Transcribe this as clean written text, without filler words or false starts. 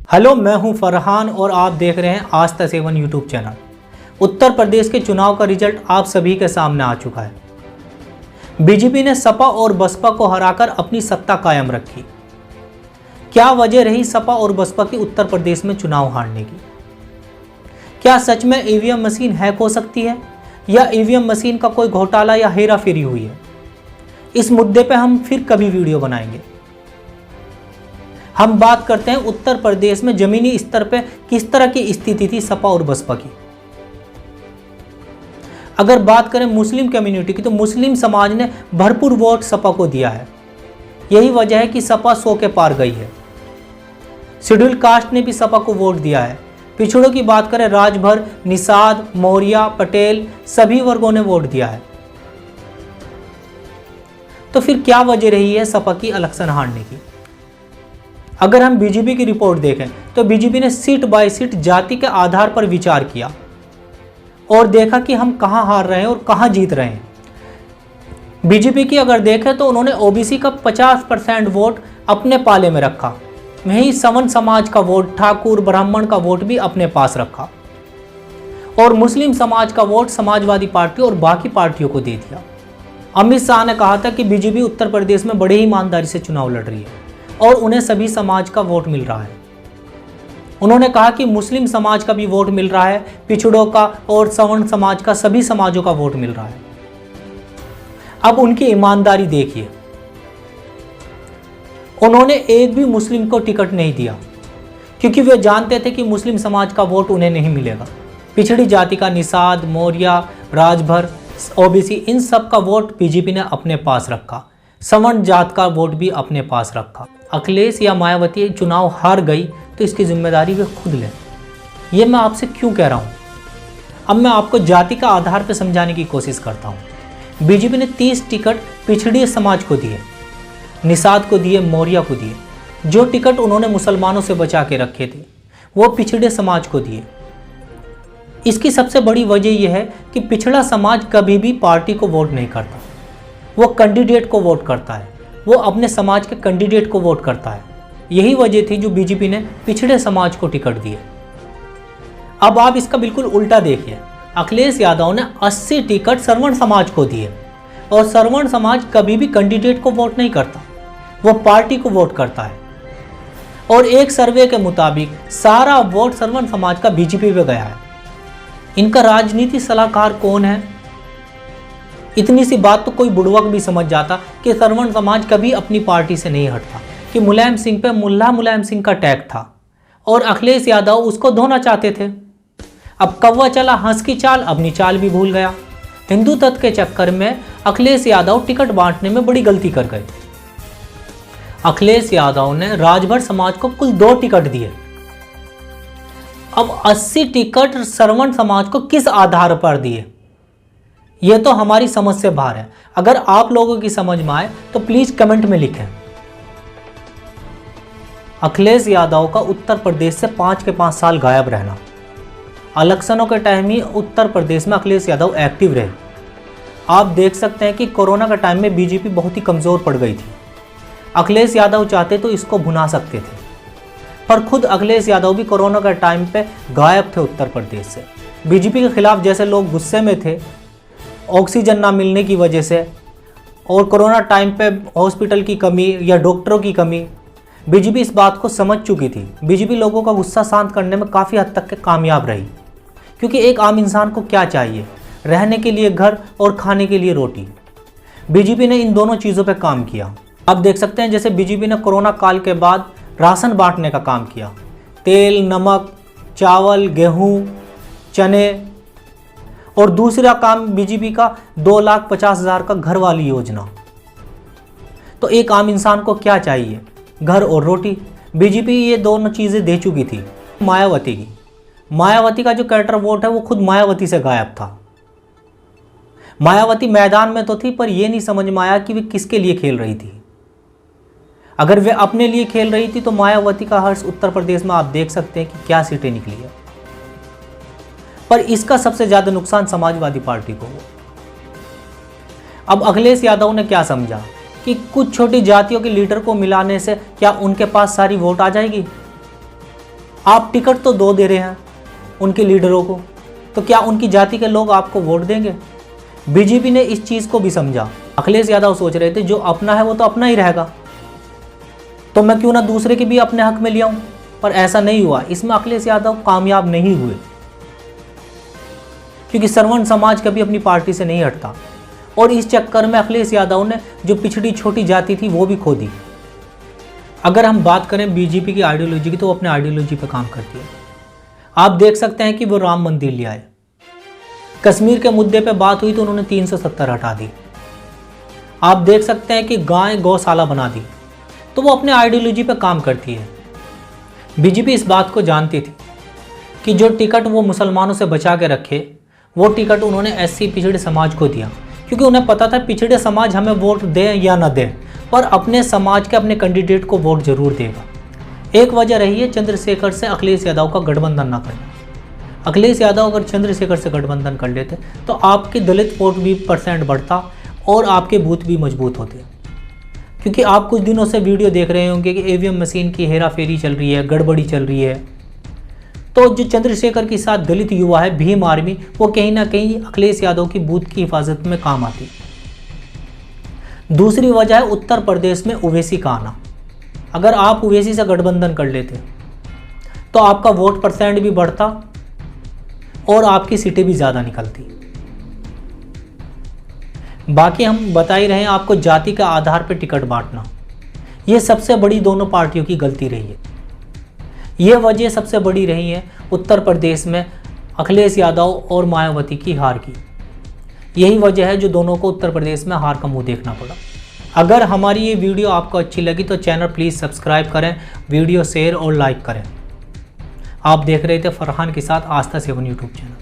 Hello, मैं हूं फरहान और आप देख रहे हैं आज तक seven YouTube channel. Uttar Pradesh के चुनाव का रिजल्ट आप सभी के सामने आ चुका है। बीजेपी ने सपा और बसपा को हराकर अपनी सत्ता कायम रखी। क्या वजह रही सपा और बसपा की उत्तर प्रदेश में चुनाव हारने की? क्या सच में ईवीएम मशीन हैक हो सकती है या ईवीएम मशीन का कोई घोटाला या हेराफेरी हुई है? इस मुद्दे पर हम फिर कभी वीडियो बनाएंगे। हम बात करते हैं उत्तर प्रदेश में जमीनी स्तर पर किस तरह की स्थिति थी सपा और बसपा की। अगर बात करें मुस्लिम कम्युनिटी की, तो मुस्लिम समाज ने भरपूर वोट सपा को दिया है। यही वजह है कि सपा 100 के पार गई है। शेड्यूल कास्ट ने भी सपा को वोट दिया है। पिछड़ों की बात करें, राजभर, निषाद, मौर्य, पटेल सभी वर्गों ने वोट दिया है। तो फिर क्या वजह रही है सपा की इलेक्शन हारने की? अगर हम बीजेपी की रिपोर्ट देखें तो बीजेपी ने सीट बाय सीट जाति के आधार पर विचार किया और देखा कि हम कहां हार रहे हैं और कहां जीत रहे हैं। बीजेपी की अगर देखें तो उन्होंने ओबीसी का 50% वोट अपने पाले में रखा। वहीं सवर्ण समाज का वोट, ठाकुर, ब्राह्मण का वोट भी अपने पास रखा और मुस्लिम समाज का वोट समाजवादी पार्टी और बाकी पार्टियों को दे दिया। अमित शाह ने कहा था कि बीजेपी उत्तर प्रदेश में बड़े ईमानदारी से चुनाव लड़ रही है और उन्हें सभी समाज का वोट मिल रहा है। उन्होंने कहा कि मुस्लिम समाज का भी वोट मिल रहा है, पिछड़ों का और सवर्ण समाज का, सभी समाजों का वोट मिल रहा है। अब उनकी ईमानदारी देखिए, उन्होंने एक भी मुस्लिम को टिकट नहीं दिया क्योंकि वे जानते थे कि मुस्लिम समाज का वोट उन्हें नहीं मिलेगा। पिछड़ी जाति का निषाद, मौर्य, राजभर, ओबीसी, इन सब का वोट बीजेपी ने अपने पास रखा। सवर्ण जात का वोट भी अपने पास रखा। अखिलेश या मायावती चुनाव हार गई तो इसकी जिम्मेदारी वे खुद लें। ये मैं आपसे क्यों कह रहा हूँ? अब मैं आपको जाति का आधार पर समझाने की कोशिश करता हूँ। बीजेपी ने 30 टिकट पिछड़ी समाज को दिए, निषाद को दिए, मौर्य को दिए। जो टिकट उन्होंने मुसलमानों से बचा के रखे थे वो पिछड़े समाज को दिए। इसकी सबसे बड़ी वजह यह है कि पिछड़ा समाज कभी भी पार्टी को वोट नहीं करता, वो कैंडिडेट को वोट करता है। वो अपने समाज के कैंडिडेट को वोट करता है। यही वजह थी जो बीजेपी ने पिछड़े समाज को टिकट दिए। अब आप इसका बिल्कुल उल्टा देखिए। अखिलेश यादव ने 80 टिकट सवर्ण समाज को दिए और सवर्ण समाज कभी भी कैंडिडेट को वोट नहीं करता, वो पार्टी को वोट करता है। और एक सर्वे के मुताबिक सारा वोट सवर्ण समाज का बीजेपी पे गया है। इनका राजनीति सलाहकार कौन है? इतनी सी बात तो कोई बुड़वक भी समझ जाता कि सवर्ण समाज कभी अपनी पार्टी से नहीं हटता, कि मुलायम सिंह पे मुलायम सिंह का टैग था और अखिलेश यादव उसको धोना चाहते थे। अब कौवा चला हंस की चाल, अपनी चाल भी भूल गया। हिंदू तत्व के चक्कर में अखिलेश यादव टिकट बांटने में बड़ी गलती कर गए। अखिलेश यादव ने राजभर समाज को कुल 2 टिकट दिए। अब 80 टिकट सवर्ण समाज को किस आधार पर दिए? यह तो हमारी समझ से बाहर है। अगर आप लोगों की समझ में आए तो प्लीज कमेंट में लिखें। अखिलेश यादव का उत्तर प्रदेश से 5 के 5 साल गायब रहना। इलेक्शनों के टाइम ही उत्तर प्रदेश में अखिलेश यादव एक्टिव रहे। आप देख सकते हैं कि कोरोना के टाइम में बीजेपी बहुत ही कमजोर पड़ गई थी। अखिलेश यादव चाहते तो इसको भुना सकते थे, पर खुद अखिलेश यादव भी कोरोना के टाइम पे गायब थे उत्तर प्रदेश से। बीजेपी के खिलाफ जैसे लोग गुस्से में थे ऑक्सीजन ना मिलने की वजह से और कोरोना टाइम पे हॉस्पिटल की कमी या डॉक्टरों की कमी, बीजेपी इस बात को समझ चुकी थी। बीजेपी लोगों का गुस्सा शांत करने में काफ़ी हद तक के कामयाब रही, क्योंकि एक आम इंसान को क्या चाहिए? रहने के लिए घर और खाने के लिए रोटी। बीजेपी ने इन दोनों चीज़ों पर काम किया। आप देख सकते हैं जैसे बीजेपी ने कोरोना काल के बाद राशन बांटने का काम किया। तेल, नमक, चावल, गेहूँ, चने। और दूसरा काम बीजेपी का 2,50,000 का घर वाली योजना। तो एक आम इंसान को क्या चाहिए? घर और रोटी। बीजेपी ये दोनों चीज़ें दे चुकी थी। मायावती का जो कैरेक्टर वोट है वो खुद मायावती से गायब था। मायावती मैदान में तो थी, पर यह नहीं समझ में आया कि वे किसके लिए खेल रही थी। अगर वे अपने लिए खेल रही थी तो मायावती का हर्ष उत्तर प्रदेश में आप देख सकते हैं कि क्या सीटें निकली है। पर इसका सबसे ज्यादा नुकसान समाजवादी पार्टी को हुआ। अब अखिलेश यादव ने क्या समझा कि कुछ छोटी जातियों के लीडर को मिलाने से क्या उनके पास सारी वोट आ जाएगी? आप टिकट तो दो दे रहे हैं उनके लीडरों को, तो क्या उनकी जाति के लोग आपको वोट देंगे? बीजेपी ने इस चीज़ को भी समझा। अखिलेश यादव सोच रहे थे जो अपना है वो तो अपना ही रहेगा, तो मैं क्यों ना दूसरे के भी अपने हक में ले आऊं, पर ऐसा नहीं हुआ। इसमें अखिलेश यादव कामयाब नहीं हुए, क्योंकि श्रवण समाज कभी अपनी पार्टी से नहीं हटता, और इस चक्कर में अखिलेश यादव ने जो पिछड़ी छोटी जाति थी वो भी खो दी। अगर हम बात करें बीजेपी की आइडियोलॉजी की, तो वो अपने आइडियोलॉजी पर काम करती है। आप देख सकते हैं कि वो राम मंदिर ले आए, कश्मीर के मुद्दे पे बात हुई तो उन्होंने 370 हटा दी। आप देख सकते हैं कि गाय गौशाला बना दी, तो वो अपने आइडियोलॉजी पे काम करती है। बीजेपी इस बात को जानती थी कि जो टिकट वो मुसलमानों से बचा के रखे, वो टिकट उन्होंने एससी पिछड़े समाज को दिया, क्योंकि उन्हें पता था पिछड़े समाज हमें वोट दे या न दे, पर अपने समाज के अपने कैंडिडेट को वोट जरूर देगा। एक वजह रही है चंद्रशेखर से अखिलेश यादव का गठबंधन न करना। अखिलेश यादव अगर चंद्रशेखर से गठबंधन कर लेते तो आपके दलित वोट भी % बढ़ता और आपके बूथ भी मजबूत होते। क्योंकि आप कुछ दिनों से वीडियो देख रहे होंगे कि ईवीएम मशीन की हेरा फेरी चल रही है, गड़बड़ी चल रही है। तो जो चंद्रशेखर के साथ दलित युवा है भीम आर्मी, वो कहीं ना कहीं अखिलेश यादव की बूथ की हिफाजत में काम आती। दूसरी वजह है उत्तर प्रदेश में ओवैसी का आना। अगर आप ओवैसी से गठबंधन कर लेते तो आपका वोट % भी बढ़ता और आपकी सीटें भी ज़्यादा निकलती। बाकी हम बता ही रहे हैं आपको, जाति के आधार पर टिकट बांटना ये सबसे बड़ी दोनों पार्टियों की गलती रही है। ये वजह सबसे बड़ी रही है उत्तर प्रदेश में अखिलेश यादव और मायावती की हार की। यही वजह है जो दोनों को उत्तर प्रदेश में हार का मुंह देखना पड़ा। अगर हमारी ये वीडियो आपको अच्छी लगी तो चैनल प्लीज़ सब्सक्राइब करें, वीडियो शेयर और लाइक करें। आप देख रहे थे फरहान के साथ आस्था 7 यूट्यूब चैनल।